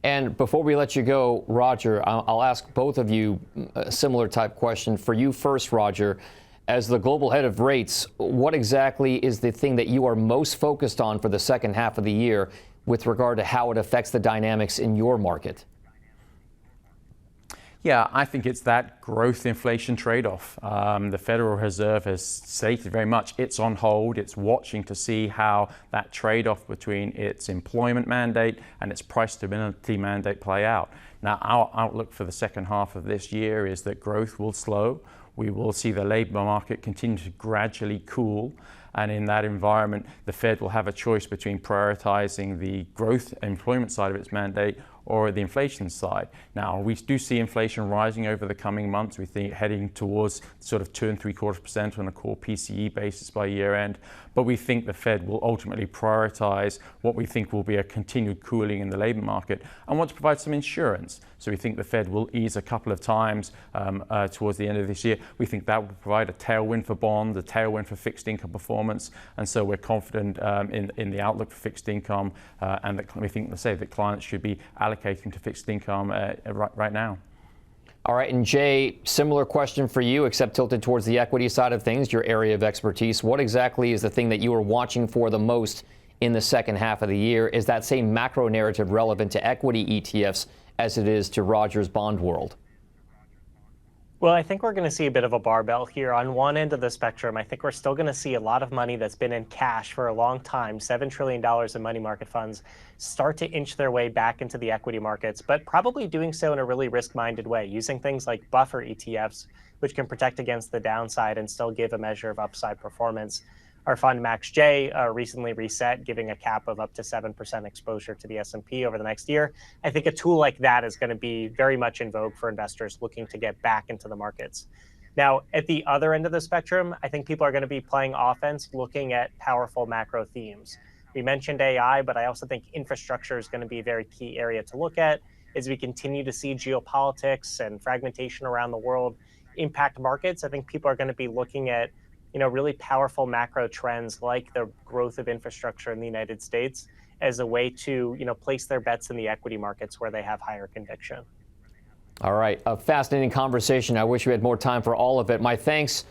And before we let you go, Roger, I'll ask both of you a similar type question. For you first, Roger, as the global head of rates, what exactly is the thing that you are most focused on for the second half of the year with regard to how it affects the dynamics in your market? Yeah, I think it's that growth-inflation trade-off. The Federal Reserve has stated very much it's on hold. It's watching to see how that trade-off between its employment mandate and its price stability mandate play out. Now, our outlook for the second half of this year is that growth will slow. We will see the labor market continue to gradually cool. And in that environment, the Fed will have a choice between prioritizing the growth employment side of its mandate or the inflation side. Now, we do see inflation rising over the coming months. We think heading towards sort of 2.75% on a core PCE basis by year end. But we think the Fed will ultimately prioritize what we think will be a continued cooling in the labor market and want to provide some insurance. So we think the Fed will ease a couple of times towards the end of this year. We think that will provide a tailwind for bonds, a tailwind for fixed income performance. And so we're confident in the outlook for fixed income and that we think, let's say, that clients should be allocating to fixed income right now. All right, and Jay, similar question for you, except tilted towards the equity side of things, your area of expertise. What exactly is the thing that you are watching for the most in the second half of the year? Is that same macro narrative relevant to equity ETFs as it is to Roger's bond world? Well, I think we're going to see a bit of a barbell here. On one end of the spectrum, I think we're still going to see a lot of money that's been in cash for a long time, $7 trillion in money market funds, start to inch their way back into the equity markets, but probably doing so in a really risk-minded way, using things like buffer ETFs, which can protect against the downside and still give a measure of upside performance. Our fund MaxJ recently reset, giving a cap of up to 7% exposure to the S&P over the next year. I think a tool like that is going to be very much in vogue for investors looking to get back into the markets. Now, at the other end of the spectrum, I think people are going to be playing offense, looking at powerful macro themes. We mentioned AI, but I also think infrastructure is going to be a very key area to look at as we continue to see geopolitics and fragmentation around the world impact markets. I think people are going to be looking at really powerful macro trends like the growth of infrastructure in the United States as a way to, place their bets in the equity markets where they have higher conviction. All right. A fascinating conversation. I wish we had more time for all of it. My thanks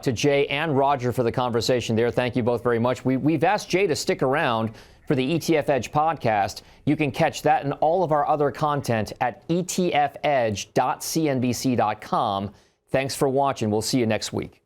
to Jay and Roger for the conversation there. Thank you both very much. We've asked Jay to stick around for the ETF Edge podcast. You can catch that and all of our other content at etfedge.cnbc.com. Thanks for watching. We'll see you next week.